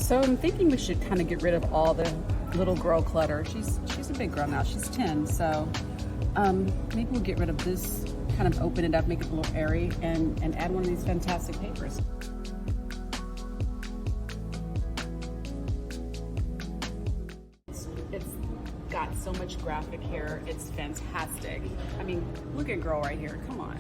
So I'm thinking we should kind of get rid of all the little girl clutter. She's a big girl now, she's 10, so maybe we'll get rid of this, kind of open it up, make it a little airy, and add one of these fantastic papers. It's got so much graphic here, it's fantastic. I mean, look at girl right here, come on.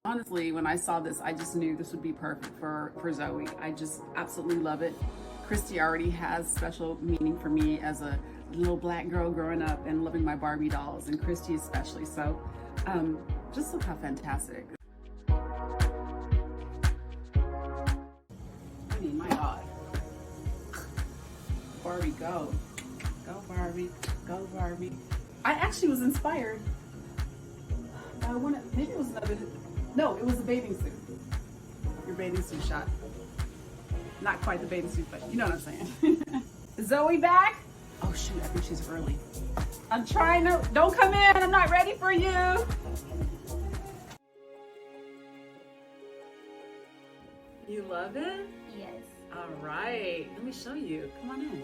Honestly, when I saw this, I just knew this would be perfect for Zoe. I just absolutely love it. Christy already has special meaning for me as a little black girl growing up and loving my Barbie dolls, and Christy especially. So just look how fantastic. I mean, my God. Barbie, go. Go Barbie, go Barbie. I actually was inspired. Maybe it was another, no, it was a bathing suit. Your bathing suit shot. Not quite the bathing suit, but you know what I'm saying. Zoe back? Oh shoot, I think she's early. I'm trying to, don't come in, I'm not ready for you. You love it? Yes. All right, let me show you, come on in.